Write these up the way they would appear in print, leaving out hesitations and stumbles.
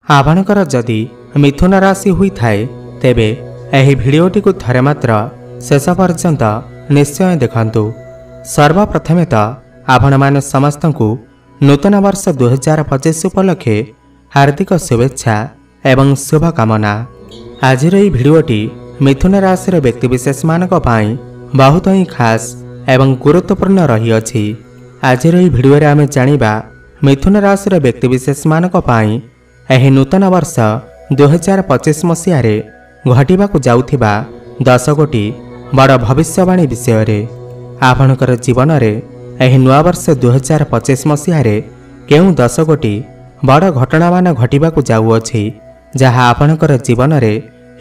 आपणकर जदि मिथुन राशि होइथाय तेबे एही भिडियोटी को थरे मात्र शेष पर्यंत निश्चय देखंतु। सर्वप्रथमे तो आपण माने समस्त को नूतन वर्ष 2025 उपलक्षे हार्दिक शुभेच्छा एवं शुभकामना। आज भिडियोटी मिथुन राशि व्यक्तिविशेष मानक पाई बहुत ही खास एवं गुरुत्वपूर्ण रही अछि। आज भिडियो रे आमे जानिबा मिथुन राशि व्यक्तिविशेष मानक पाई एही नूतन वर्ष 2025 मसीह रे घटिबाकु जाउथिबा 10 गोटी बड़ भविष्यवाणी विषय रे। आपणकर जीवन रे एही नवा वर्ष 2025 मसीह रे केउ 10 गोटी बड़ घटना मान घटिबाकु जाउअछि जहा आपणकर जीवन रे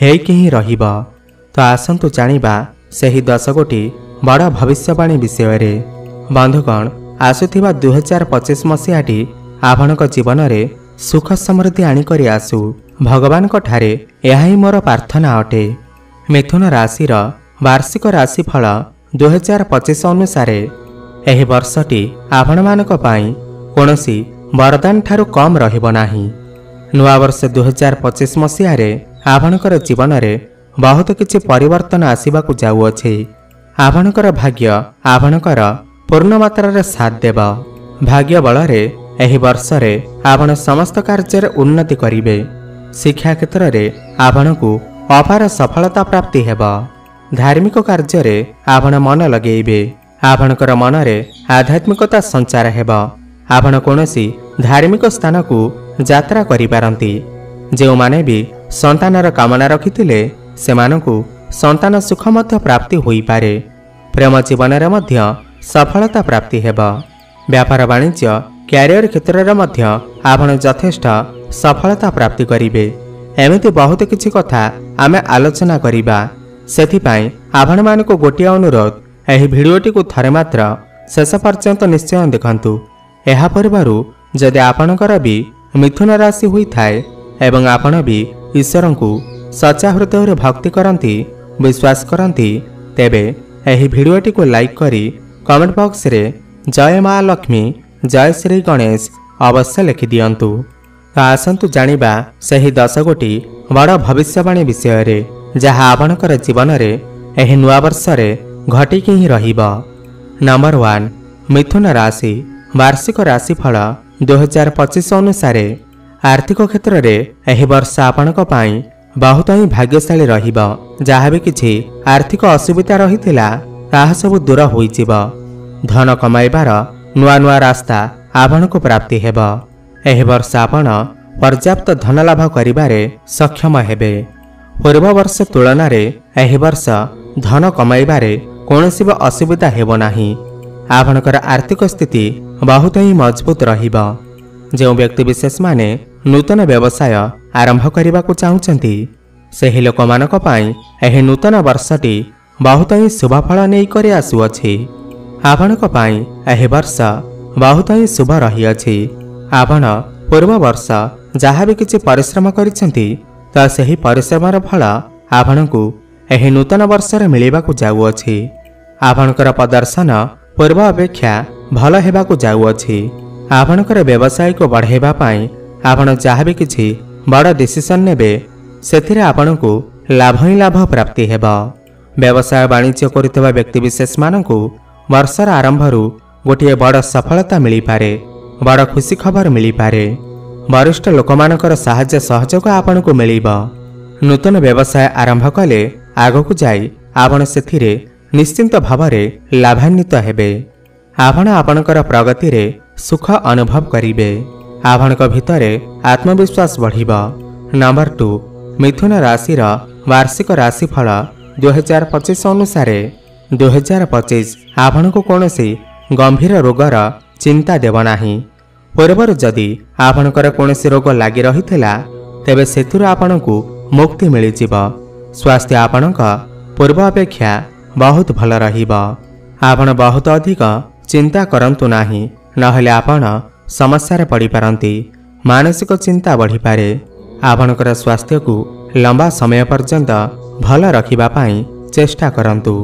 हेइकि ही रहिबा। तो आसंतु जानिबा सेही 10 गोटी बड़ भविष्यवाणी विषय रे। बंधुगण, आसुथिबा 2025 मसीहाटी आपणक जीवन रे सुख समृद्धि आनिकरी आसु भगवान को ठारे यह ही मोर प्रार्थना अटे। मिथुन राशिर वार्षिक राशिफल 2025 अनुसार एही वर्षटी आपण मानक पाई कोनोसी वरदान ठारू कम रहिबो नाही। नुआ वर्ष 2025 मसीह रे आपणकर जीवन रे बहुत किछि परिवर्तन आसीबाकु जाउअछि। आपणकर भाग्य आपणकर पूर्ण मात्रा रे साथ देबा। भाग्य बल रे एही वर्ष रे आपण समस्त कार्य रे उन्नति करिवे। शिक्षा क्षेत्र रे आपणकु अपार सफलता प्राप्ति हेबा। धार्मिक कार्य रे आपण मन लगेइबे। आपणकर मन रे आध्यात्मिकता संचार हेबा। आपण कोनोसी धार्मिक स्थान को यात्रा करि पारंती। जेउ माने भी संतानर कामना रखिथिले सेमानकु संतान सुख मध्य प्राप्ति होई पारे। प्रेम जीवन रे मध्य सफलता प्राप्ति हेबा। व्यापार वाणिज्य क्यारियर क्षेत्र रे मध्य आपण यथेष्ट सफलता प्राप्ति करिवे। एमिति बहुत किछि कथा आमे आलोचना करिबा। सेथिपाई आपण मानको गोटिया अनुरोध, एही भिडियोटी को थरे मात्र शेष पर्यंत निश्चय देखंतु। एहा परिवारु जदि आपणकर भी मिथुन राशि होइथाय एवं आपण भी ईश्वरंकु सच्चा हृदय रे भक्ति करंती विश्वास करंती तेबे एही भिडियोटी को लाइक करी कमेंट बॉक्स रे जय मां लक्ष्मी जय श्री गणेश अवश्य लिखि दियंतु। आसंतु जानिबा सही 10 गोटी बड़ भविष्यवाणी विषय रे जहा आपणकर जीवन रे एही नुआ वर्ष रे घटिकी ही रहिबा। नंबर 1, मिथुन राशि वार्षिक राशिफल 2025 अनुसार आर्थिक क्षेत्र रे एही वर्ष आपणक पाई बहुत ही भाग्यशाली रहिबा। जहा भी किछि आर्थिक असुविधा रहिथिला ताहा सब दूर होई जिवो। धन कमाइबार नुआ नुआ रास्ता आपणको प्राप्ति हेबा। एही वर्ष आपण पर्याप्त धन लाभ करिबारे सक्षम हेबे। पूर्व वर्ष तुलना रे एही वर्ष धन कमाइबारे कोनोसी असुविधा हेबो नाही। आपणकर आर्थिक स्थिति बहुत ही मजबूत रहिबा। जो व्यक्ति विशेष माने नूतन व्यवसाय आरंभ करिबाकु चाहुचंती सेही लोकमानक पाई एही नूतन वर्षटी बहुत ही शुभ फल नै करि आसुअछि। आपणक पाई एही वर्ष बहुत ही शुभ रही अछि। आपण पूर्व वर्ष जहाँ भी किछि परिश्रम करिसेंती त सेही परिश्रमर फल आपणकु एही नूतन वर्ष रे मिलिबाकु जाउअछि। आपणकर प्रदर्शन पूर्व अपेक्षा भल हेबाकु जाउअछि। आपणकर व्यवसाय को बढ़ाइबा पाई आपण जहाँ भी किछि बड़ डिसिजन नेबे सेथिरे आपणकु लाभ ही लाभ प्राप्ति हेबा। व्यवसाय वाणिज्य करुवा व्यक्ति विशेष मानकु वर्षर आरंभरू गोटे बड़ सफलता मिली पारे। बड़ खुशी खबर मिली पारे। वरिष्ठ लोकमानकर साहाय्य सहयोग आपणकु मिलिबा। नूतन व्यवसाय आरंभ कले आगकु जाई आपण सेथिरे निश्चिंत भावरे लाभान्वित हेबे। आपण आपणकर प्रगति रे सुख अनुभव करिवे। आपणक भितरे आत्मविश्वास बढ़िबा। नंबर 2, मिथुन राशिर वार्षिक राशिफल 2025 अनुसार 2025 आपणको कोनोसी गंभीर रोगर चिंता देव नाही। पूर्वर जदि आपणकर कोनोसी रोग लागि रहिथिला तेबे सेथुर आपणकु मुक्ति मिलि जिवो। स्वास्थ्य आपणक पूर्व अपेक्षा बहुत भल रहिबा। आपण बहुत अधिक चिंता करंतु नाही, नहले आपण समस्या रे पड़ी पारंती। मानसिक चिंता बढ़ी पारे। आपणकर स्वास्थ्य को लंबा समय पर्यंत भल रखिबा पाई चेष्टा करंतु।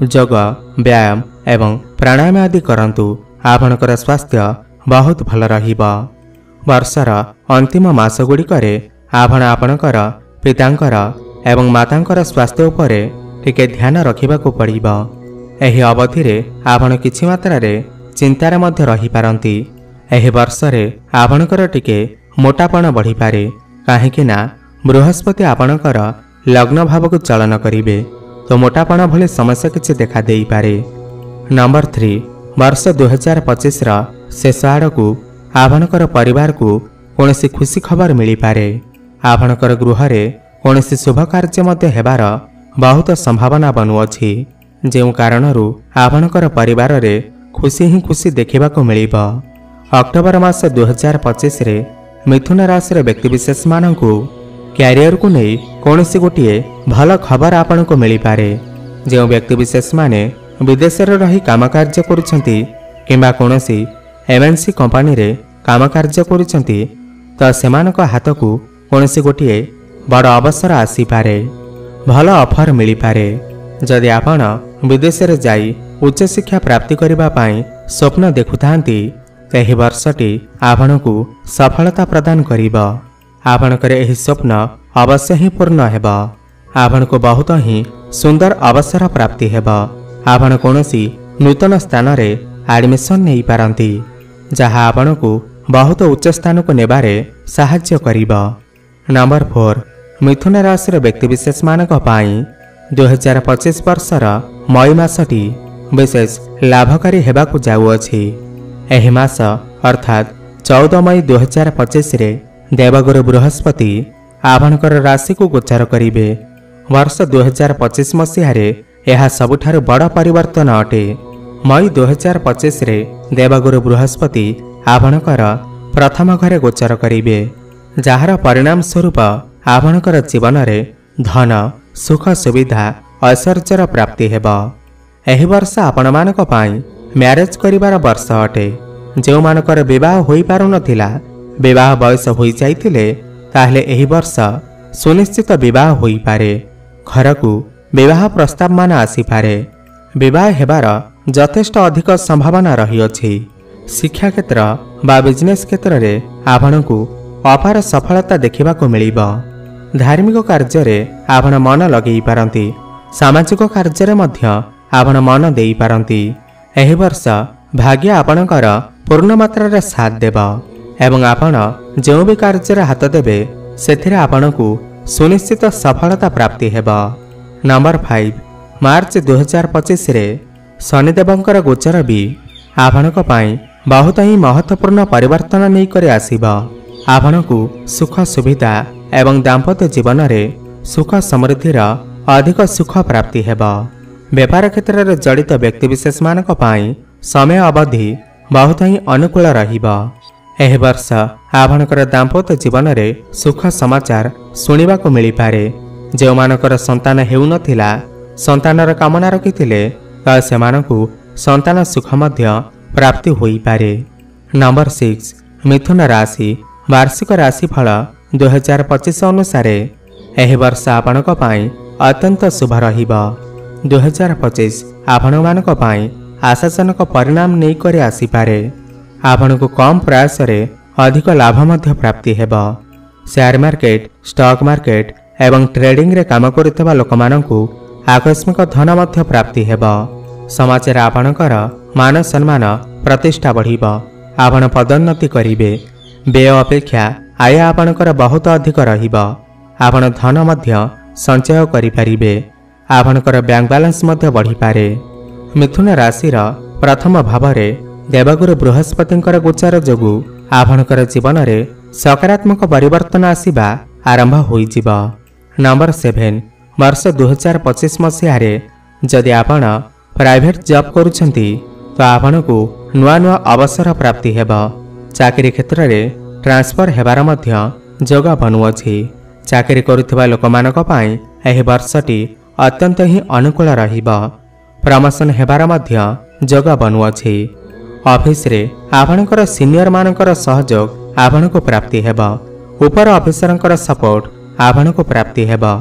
योग व्यायाम एवं प्राणायाम आदि करंतु। आपणकर स्वास्थ्य बहुत भल रहिबा। वर्षर अंतिम मासगुड़िकरे आपण आपणकर पितांकर एवं मातांकर स्वास्थ्य उपरे टिके ध्यान रखिबाकू पड़िबो। एही अवधिरे आपण किछि मात्रारे चिंतार मध्य रही पारंती। एही वर्षरे आपणकर टिके मोटापण बढ़ी पारे काहेकि ना बृहस्पति आपणकर लग्न भावक चलन करिवे तो मोटापण भली समस्या किछि देखा देई पारे। नंबर 3 वर्ष 2025 रा शेष आड़कू आपणकर परिवार को कोनोसी खुशी खबर मिली पारे। आपणकर गृहरे कोनोसी शुभ कार्य मध्य हेबार बहुत संभावना बनुअछि जेउ कारणरू आपणकर परिवार रे खुशी ही खुशी देखिबाकू मिलिबो। अक्टोबर मास 2025 रे मिथुन राशि रे व्यक्तिविशेष मानकू क्यारियर को नहीं कोनोसी गोटिए भल खबर आपन को मिली पारे। जो व्यक्तिविशेष माने विदेश रे रही काम कार्य करुछंती किंबा कोनोसी एमएनसी कंपनी रे काम कार्य करुछंती तो सेमानक हाथ को कोनोसी गोटिए बड़ अवसर आसी पारे, भल ऑफर मिली पारे। जदि आपण विदेश रे जाई उच्च शिक्षा प्राप्ति करबा पाई स्वप्न देखुथांती एही वर्षटी आपनकू सफलता प्रदान करिबो। आपणकर एही स्वप्न अवश्य ही पूर्ण हेबा। आपण को बहुत ही सुंदर अवसर प्राप्ति हेबा। आपण कोनोसी नूतन स्थान रे एडमिशन नहीं पारंती जहाँ आपण को बहुत उच्च स्थान को नेबारे सहाय्य करिबा। नंबर 4 मिथुन राशि व्यक्तिविशेष मानक पाई 2025 वर्षर मई मासटी विशेष लाभकारी हेबाकू जाउअछि। एही मास अर्थात 14 मई 2025 रे देवगुरु बृहस्पति आपणकर राशि को गोचर करिवे। वर्ष 2025 मसीहारे यह सबुठारु बड़ परिवर्तन अटे। मई 2025 रे देवगुरु बृहस्पति आपणकर प्रथम घरे गोचर करिवे जार परिणाम स्वरूप आपणकर जीवन रे धन सुख सुविधा ऐश्वर्यर प्राप्ति हेबा। एही वर्ष आपण मानक पाई मैरेज करिवार वर्ष अटे। जो मानकर विवाह होई पारु नथिला विवाह बयस होई जाइतिले ताहले एही वर्ष सुनिश्चित विवाह होई पारे। घर को विवाह प्रस्ताव मान आसी पारे। विवाह हेबार यथेष्ट अधिक संभावना रही अछि। शिक्षा क्षेत्र बा बिजनेस क्षेत्र रे आपण को अपार सफलता देखिबा को मिलिबो। धार्मिक कार्य रे आपण मन लगेई पारंती। सामाजिक कार्य रे मध्य आपण मन देई पारंती। एही वर्ष भाग्य आपणकर पूर्ण मात्रा रे साथ देबा एवं आपण जो भी कार्य हाथ देबे सेथिरे आपणकू सुनिश्चित सफलता प्राप्ति हेबा। नंबर 5 मार्च 2025 रे शनिदेवंकर गोचर भी आपणक पाई बहुत ही महत्वपूर्ण परिवर्तन नहीं करे आसीबा। आपणकू सुख सुविधा एवं दाम्पत्य जीवन रे सुख समृद्धिर अधिक सुख प्राप्ति हेबा। व्यापार क्षेत्र रे जड़ित व्यक्तिविशेष मानक पाई समय अवधि बहुत ही अनुकूल रहिबा। एही वर्ष आपणकर दाम्पत्य जीवन रे सुख समाचार सुनिबा को मिली पारे। जो मानकर संतान हेउ नथिला संतानर कामना रखिथिले त सेमानकू संतान सुख मध्य प्राप्ति होई पारे। नंबर 6 मिथुन राशि वार्षिक राशिफल 2025 अनुसार एही वर्ष आपणक पाई अत्यंत शुभ रहिबा। 2025 आपण मानक पाई आशाजनक परिणाम नहीं करे आसी पारे। आपण को कम प्रयास रे अधिक लाभ मध्य प्राप्ति हेबा। शेयर मार्केट स्टॉक मार्केट एवं ट्रेडिंग रे काम करुवा लोक मानकू आकस्मिक धन मध्य प्राप्ति हेबा। समाज रे आपणकर मान सम्मान प्रतिष्ठा बढ़िबा। आपण पदोन्नति करिवे। व्यय अपेक्षा आय आपणकर बहुत अधिक रहिबा। आपण धन मध्य संचय करि परिबे। आपणकर बैंक बैलेंस मध्य बढ़ी पारे। मिथुन राशि प्रथम भाव रे देवगुरु बृहस्पतिंकर गोचर जोगु आपणकर जीवन रे सकारात्मक परिवर्तन आसीबा आरंभ होई जिबा। नंबर 7 वर्ष 2025 मसीहारे जदि आपण प्राइवेट जॉब करुछंती तो आपणकू नुआ नुआ अवसर प्राप्ति हेबा। चाकरी क्षेत्र रे ट्रांसफर हेबार मध्य जोग बनुअछि। चाकरी करुथिबा लोकमानक पाई एही वर्षटी अत्यंत ही अनुकूल रहिबा। प्रमोशन हेबार मध्य जोग बनुअछि। ऑफिस रे आपणकर सीनियर मानकर सहयोग आपणको प्राप्ति हेबा। ऊपर ऑफिसरंकर सपोर्ट आपणको प्राप्ति हेबा।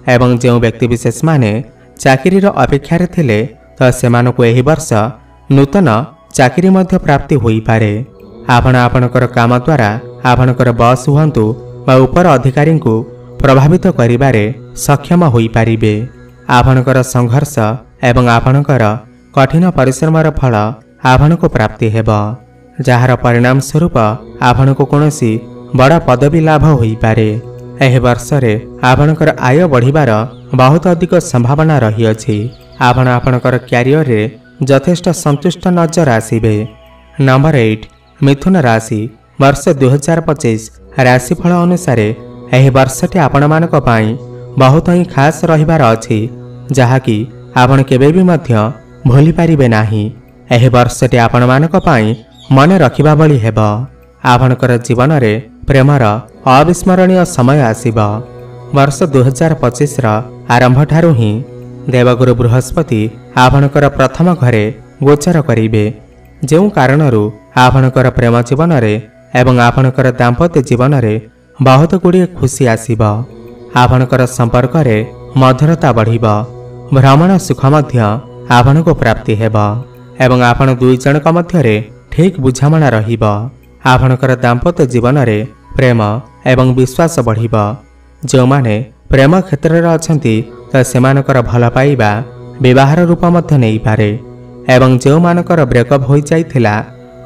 एवं जो व्यक्ति विशेष माने चाकरीर अपेक्षा रे थिले तो सेमानकू एही वर्ष नूतन चाकरी मध्य प्राप्ति होई पारे। आपण आपणकर काम द्वारा आपणकर बॉस हुअन्तु बा उपर अधिकारी को प्रभावित करिबारे सक्षम होई पारिबे। आपणकर संघर्ष एवं आपणकर कठिन परिश्रमर फल आपनको प्राप्ति हेबो, जहार परिणाम स्वरूप आपनको कोनोसी बड़ पदवी लाभ होई पारे। एहि वर्षरे आपणकर आय बढ़िबार बहुत अधिक संभावना रही अछि। आपण आपणकर क्यारियर रे यथेष्ट संतुष्ट नजर आसीबे। नंबर 8 मिथुन राशि वर्ष 2025 राशिफल अनुसार एहि वर्षटी आपण मानक पई बहुत ही खास रहिबार अछि, जहाकि आपण केबे भी मध्य भूली पारिबे नाही। एहि वर्षटी आपण मानक पई मन रखिबा बली हेबो। आपणकर जीवन रे प्रेमर अविस्मरणीय समय आसीबो। वर्ष 2025 रा आरंभ ठारू ही देवगुरु बृहस्पति आपणकर प्रथम घरे गोचर करिबे, जेउ कारणरू आपणकर प्रेम जीवन रे एवं आपणकर दाम्पत्य जीवन रे बहुत गुड़िए खुशी आसीबो। आपणकर संपर्क रे मधुरता बढ़िबो। भ्रमण सुख मध्य आपनको प्राप्ति हेबो एवं आपण दुई जनक मध्य रे ठीक बुझामणा रहिबो। आपणकर दाम्पत्य जीवन रे प्रेम एवं विश्वास बढ़िबो। जो माने प्रेम क्षेत्र रे अछंती त सेमानकर भल पाइबा विवाहर रूप मध्य नहीं पारे एवं जो मानकर ब्रेकअप होई जाइथिला,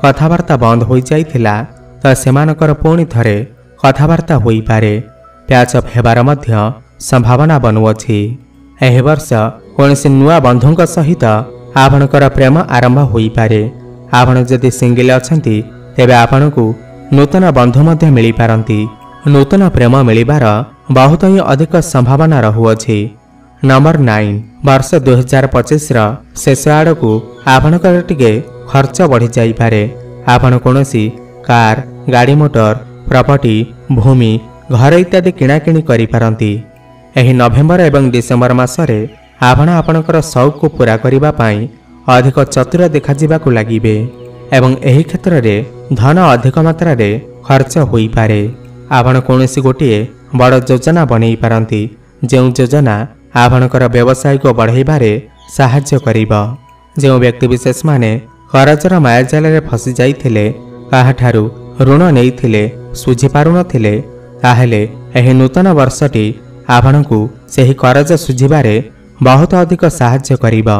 कथावार्ता बंद होई जाइथिला त सेमानकर पुणी थरे कथावार्ता होई पारे। प्याचअप हेबार मध्य संभावना बनुअछि। एहि वर्ष कोनोसी नुआ बंधुक सहित आपणकर प्रेम आरंभ होई पारे। आपण जदि सिंगल अछंती तेबे आपणकु नूतन बंधु मध्य मिली पारंती। नूतन प्रेम मिलिबार बहुत ही अधिक संभावना रहुअछि। नंबर 9 वर्ष 2025 रा शेष आड़कू आपणकर टिके खर्च बढ़ी जाई पारे। आपण कोनोसी कार, गाड़ी मोटर, प्रॉपर्टी, भूमि, घर इत्यादि किणाकिणी करि पारंती। एही नवेम्बर एवं डिसेम्बर मासरे आपण आपणकर शौक को पूरा करिबा पई अधिक चतुर देखा जिबाकू लागिबे एवं एही क्षेत्र रे धन अधिक मात्रा रे खर्च होई पारे। आपण कोनोसी गोटिए बड़ योजना बनै पारंती, जेउ योजना आपणकर व्यवसाय को बढ़ाइबारे साहाय्य करिबो। जेउ व्यक्ति विशेष माने करजर मायाजाल रे फसी जाइथिले, काहाठारू ऋण नेइथिले, सुझी पारु नथिले, ताहेले एही नूतन वर्षटी आपणकू सेही करज सुझिबारे बहुत अधिक साहाय्य करिबो।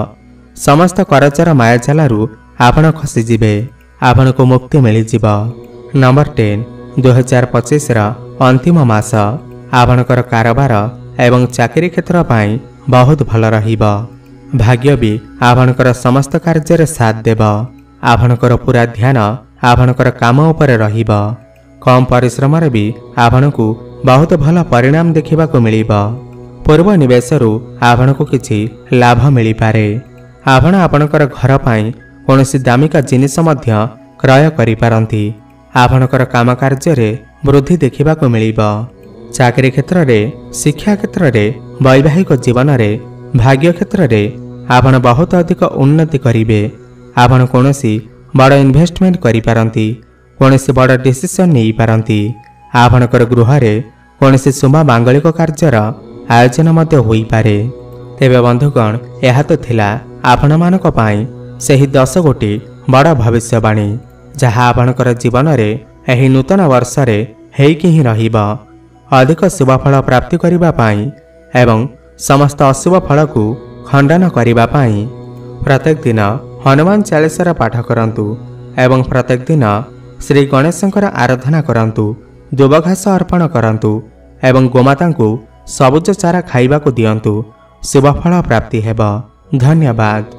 समस्त करजर मायाजालरू आपण खसी जिबे, आपणकू मुक्ति मिली जिबो। नंबर 10 2025 रा अंतिम मास आपणकर कारोबार एवं चाकरी क्षेत्र पाई बहुत भल रहिबो। भाग्य भी आपणकर समस्त कार्य रे साथ देबो। आपणकर पूरा ध्यान आपणकर काम उपरे रहिबो। कम परिश्रम रे भी आपणकू बहुत भल परिणाम देखिबाकू मिलिबो। पूर्व निवेशरू आपणकू किछि लाभ मिली पारे। आपण आपणकर घर पाई कोनोसी दामिका जिनिस मध्य क्रय करि पारंती। आपणकर काम कार्य रे वृद्धि देखिबाकू मिलिबो। चाकरी क्षेत्र रे, शिक्षा क्षेत्र रे, वैवाहिक जीवन रे, भाग्य क्षेत्र रे आपण बहुत अधिक उन्नति करिवे। आपण कोनोसी बड़ इन्वेस्टमेंट करि पारंती, कोनोसी बड़ डिसिजन नै पारंती। आपणकर गृह रे कोनोसी शुभ मांगलिक कार्यर आयोजन मध्य होई पारे। तेबे बंधुगण, यह तो थिला आपण मानक पाई सेही 10 गोटी बड़ भविष्यवाणी, जहा आपणकर जीवन रे एही नूतन वर्ष रे हेइकि ही रहिबो। अधिक शुभ फल प्राप्ति करिबा पाई एवं समस्त अशुभ फल को खंडन करिबा पाई प्रत्येक दिन हनुमान चालीसार पाठ करंतु एवं प्रत्येक दिन श्री गणेशंकर आराधना करंतु। दुबघास अर्पण करंतु एवं गोमाता को सबुज चारा खाइबा को दियंतु। शुभ फल प्राप्ति हेबो। धन्यवाद।